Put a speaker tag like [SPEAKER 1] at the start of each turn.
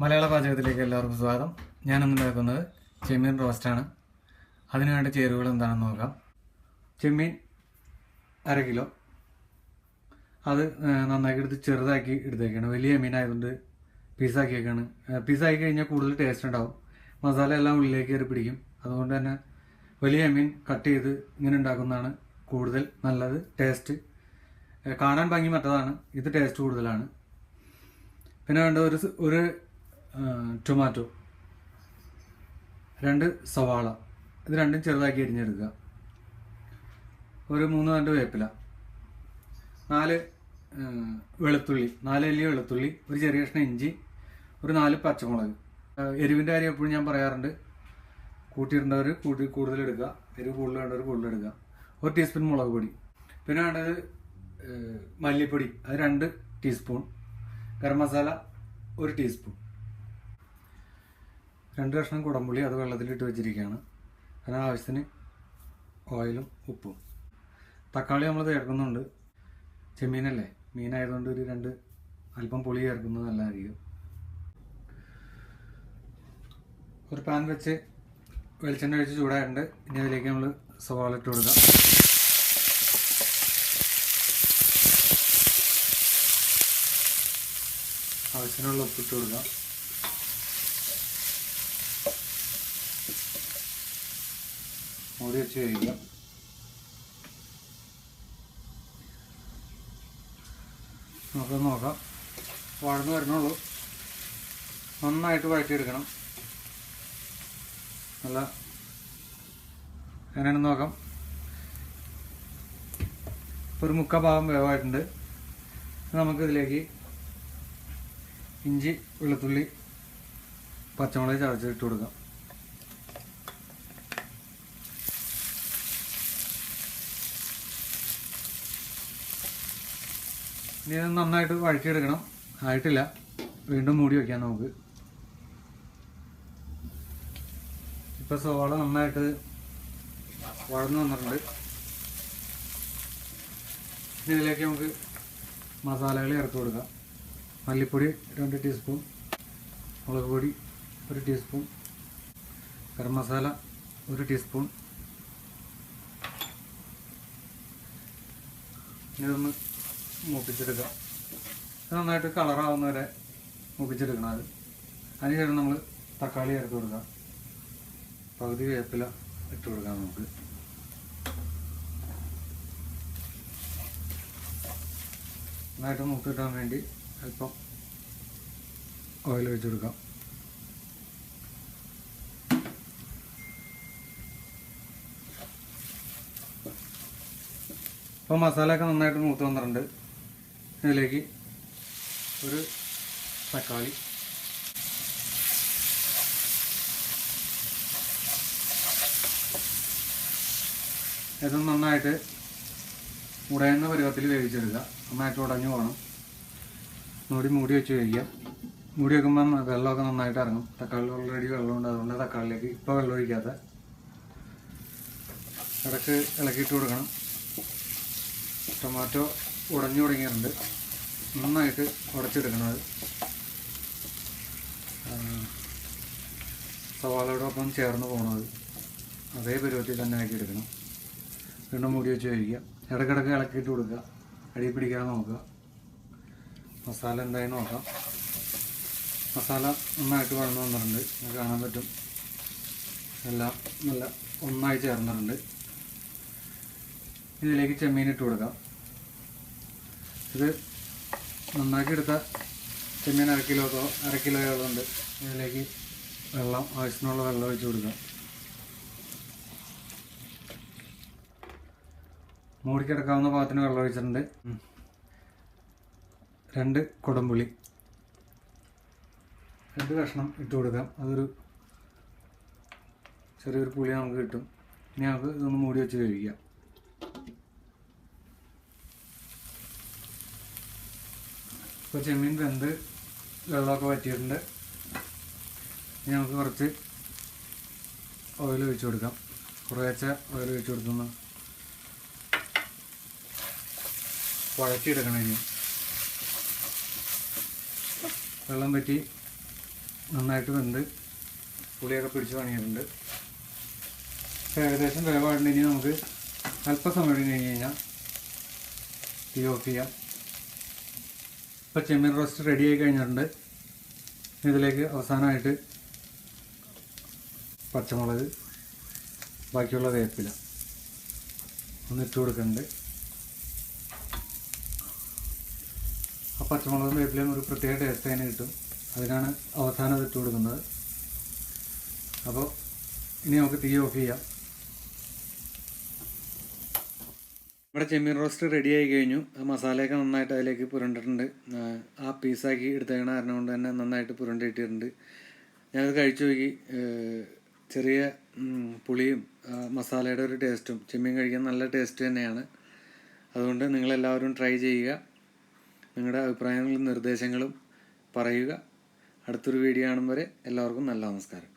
[SPEAKER 1] മലയാള പാചകത്തിലേക്ക് എല്ലാവർക്കും സ്വാഗതം. ഞാനിന്ന് ഉണ്ടാക്കുന്നത് ചെമ്മീൻ റോസ്റ്റാണ്. അതിന് വേണ്ട ചേരുവകൾ എന്താണെന്ന് നോക്കാം. ചെമ്മീൻ 1/2 കിലോ. അത് നന്നാക്കി എടുത്ത് ചെറുതാക്കി എടുത്തേക്കാണ്. വലിയ മീനായതുകൊണ്ട് പീസാക്കിയേക്കാണ്. പീസാക്കി കഴിഞ്ഞാൽ കൂടുതൽ ടേസ്റ്റ് ഉണ്ടാവും. മസാല എല്ലാം ഉള്ളിലേക്ക് കയറി പിടിക്കും. അതുകൊണ്ട് തന്നെ വലിയ മീൻ കട്ട് ചെയ്ത് ഇങ്ങനെ ഉണ്ടാക്കുന്നതാണ് കൂടുതൽ നല്ലത്. ടേസ്റ്റ് കാണാൻ ഭംഗി മറ്റതാണ്, ഇത് ടേസ്റ്റ് കൂടുതലാണ്. പിന്നെ വേണ്ട ഒരു ടൊമാറ്റോ, 2 സവാള, ഇത് രണ്ടും ചെറുതാക്കി അരിഞ്ഞെടുക്കുക. ഒരു 3 തണ്ട് വേപ്പില, 4 വെളുത്തുള്ളി, 4 അല്ലി വെളുത്തുള്ളി, ഒരു ചെറിയ കഷ്ണം ഇഞ്ചി, ഒരു 4 പച്ചമുളക്. എരിവിൻ്റെ കാര്യം എപ്പോഴും ഞാൻ പറയാറുണ്ട്, കൂട്ടിയിടേണ്ടവർ കൂടുതൽ എടുക്കുക, എരിവ് കൂടുതൽ വേണ്ടവർ കൂടുതൽ എടുക്കുക. 1 ടീസ്പൂൺ മുളക് പൊടി. പിന്നെ വേണ്ടത് മല്ലിപ്പൊടി, അത് 2 ടീസ്പൂൺ. ഗരം മസാല 1 ടീസ്പൂൺ. 2 കഷ്ണം കുടംപുളി, അത് വെള്ളത്തിലിട്ട് വെച്ചിരിക്കുകയാണ്. അതിന് ആവശ്യത്തിന് ഓയിലും ഉപ്പും. തക്കാളി നമ്മൾ ചേർക്കുന്നുണ്ട്, ചെമ്മീനല്ലേ, മീനായതുകൊണ്ട് ഒരു 2 അല്പം പുളി ചേർക്കുന്നത് നല്ലതായിരിക്കും. ഒരു പാൻ വെച്ച് വെളിച്ചെണ്ണ ഒഴിച്ച് ചൂടായിട്ടുണ്ട്. ഇനി അതിലേക്ക് നമ്മൾ സവാള ഇട്ട് കൊടുക്കാം. ആവശ്യത്തിനുള്ള ഉപ്പിട്ട് കൊടുക്കാം. മൂടി വെച്ച് കഴിക്കാം. നമുക്കൊന്ന് നോക്കാം. വഴന്ന് വരണുള്ളൂ. നന്നായിട്ട് വഴറ്റിയെടുക്കണം. നല്ല എങ്ങനെയാണെന്ന് നോക്കാം. ഇപ്പോൾ ഒരു 3/4 ഭാഗം വേവായിട്ടുണ്ട്. നമുക്കിതിലേക്ക് ഇഞ്ചി, വെളുത്തുള്ളി, പച്ചമുളക് ചതച്ചിട്ട് കൊടുക്കാം. ഇനി ഇത് നന്നായിട്ട് വഴറ്റിയെടുക്കണം. ആയിട്ടില്ല, വീണ്ടും മൂടി വയ്ക്കാം നമുക്ക്. ഇപ്പോൾ സവാള നന്നായിട്ട് വഴന്നു വന്നിട്ടുണ്ട്. ഇതിലേക്ക് നമുക്ക് മസാലകൾ ചേർത്ത് കൊടുക്കാം. മല്ലിപ്പൊടി 2 ടീസ്പൂൺ, മുളക് പൊടി 1 ടീസ്പൂൺ, ഗരം മസാല 1 ടീസ്പൂൺ. ഇതൊന്ന് മൂപ്പിച്ചെടുക്കാം. ഇത് നന്നായിട്ട് കളറാവുന്നവരെ മൂപ്പിച്ചെടുക്കണം. അതിനുശേഷം നമ്മൾ തക്കാളി ചേർത്ത് കൊടുക്കാം. പകുതി വേപ്പില ഇട്ട് കൊടുക്കാം. നമുക്ക് നന്നായിട്ട് മൂപ്പിട്ടാൻ വേണ്ടി അല്പം ഓയിൽ ഒഴിച്ച് കൊടുക്കാം. ഇപ്പോൾ മസാലയൊക്കെ നന്നായിട്ട് മൂത്ത് വന്നിട്ടുണ്ട്. ഇതിലേക്ക് ഒരു തക്കാളി, ഇത് നന്നായിട്ട് ഉടയുന്ന പരുവത്തിൽ വേവിച്ചെടുക്കുക. നന്നായിട്ട് ഉടഞ്ഞു പോകണം. മൂടി വെച്ച് വേവിക്കാം. മൂടി വെക്കുമ്പോൾ വെള്ളമൊക്കെ നന്നായിട്ട് ഇറങ്ങും. തക്കാളി ഓൾറെഡി വെള്ളമുണ്ട്, അതുകൊണ്ട് തക്കാളിയിലേക്ക് ഇപ്പോൾ വെള്ളം ഒഴിക്കാത്ത ഇടയ്ക്ക് ഇളക്കിയിട്ട് കൊടുക്കണം. ടൊമാറ്റോ ഉടഞ്ഞു തുടങ്ങിയിട്ടുണ്ട്. നന്നായിട്ട് ഉടച്ചെടുക്കണം. അത് സവാളയോടൊപ്പം ചേർന്ന് പോകണത് അതേ പരുവത്തിൽ തന്നെ ആക്കി എടുക്കണം. വീണ്ടും മൂടി വെച്ച് കഴിക്കുക. ഇടയ്ക്കിടയ്ക്ക് ഇളക്കിയിട്ട് കൊടുക്കുക. അടി പിടിക്കാതെ നോക്കുക. മസാല എന്തായി നോക്കാം. മസാല നന്നായിട്ട് വഴന്നു വന്നിട്ടുണ്ട്. നമുക്ക് കാണാൻ പറ്റും. എല്ലാം നല്ല ഒന്നായി ചേർന്നിട്ടുണ്ട്. ഇതിലേക്ക് ചെമ്മീൻ ഇട്ട് കൊടുക്കാം. ഇത് നന്നാക്കി എടുത്ത ചെമ്മീൻ 1/2 കിലോയോളമുണ്ട്. ഇതിലേക്ക് വെള്ളം, ആവശ്യത്തിനുള്ള വെള്ളം ഒഴിച്ച് കൊടുക്കാം. മൂടിക്കിടക്കാവുന്ന പാകത്തിന് വെള്ളം ഒഴിച്ചിട്ടുണ്ട്. 2 കുടംപുളി, 2 കഷ്ണം ഇട്ട് കൊടുക്കാം. അതൊരു ചെറിയൊരു പുളി നമുക്ക് കിട്ടും. ഇനി നമുക്ക് ഇതൊന്ന് മൂടി വെച്ച് കഴിക്കാം. ഇപ്പോൾ ചെമ്മീൻ വെന്ത് വെള്ളമൊക്കെ വറ്റിയിട്ടുണ്ട്. ഇനി നമുക്ക് കുറച്ച് ഓയിൽ ഒഴിച്ച് കൊടുക്കാം. കുറേശ്ശെ ഓയിൽ ഒഴിച്ച് കൊടുത്തുനിന്ന് വഴറ്റിയെടുക്കണം. ഇനി വെള്ളം പറ്റി നന്നായിട്ട് വെന്ത് പുളിയൊക്കെ പിടിച്ച് പണിയുന്നുണ്ട്. ഏകദേശം വേവാണ്ട്. ഇനി നമുക്ക് അല്പസമയം കഴിഞ്ഞ് കഴിഞ്ഞാൽ തീ ഓഫ് ചെയ്യാം. ഇപ്പോൾ ചെമ്മീൻ റോസ്റ്റ് റെഡി ആയി കഴിഞ്ഞിട്ടുണ്ട്. ഇതിലേക്ക് അവസാനമായിട്ട് പച്ചമുളക്, ബാക്കിയുള്ള വേപ്പില ഒന്നിട്ട് കൊടുക്കുന്നുണ്ട്. ആ പച്ചമുളകും വേപ്പിലയും ഒരു പ്രത്യേക ടേസ്റ്റ് അതിന് കിട്ടും. അതിനാണ് അവസാനം അത് ഇട്ട് കൊടുക്കുന്നത്. അപ്പോൾ ഇനി നമുക്ക് തീ ഓഫ് ചെയ്യാം. നമ്മുടെ ചെമ്മീൻ റോസ്റ്റ് റെഡി ആയി കഴിഞ്ഞു. മസാലയൊക്കെ നന്നായിട്ട് അതിലേക്ക് പുരണ്ടിട്ടുണ്ട്. ആ പീസാക്കി എടുത്തേക്കണ കാരണം കൊണ്ട് തന്നെ നന്നായിട്ട് പുരണ്ടിട്ടിട്ടുണ്ട്. ഞാനത് കഴിച്ചു നോക്കി. ചെറിയ പുളിയും മസാലയുടെ ഒരു ടേസ്റ്റും, ചെമ്മീൻ കഴിക്കാൻ നല്ല ടേസ്റ്റ് തന്നെയാണ്. അതുകൊണ്ട് നിങ്ങളെല്ലാവരും ട്രൈ ചെയ്യുക. നിങ്ങളുടെ അഭിപ്രായങ്ങളും നിർദ്ദേശങ്ങളും പറയുക. അടുത്തൊരു വീഡിയോ കാണും വരെ എല്ലാവർക്കും നല്ല നമസ്കാരം.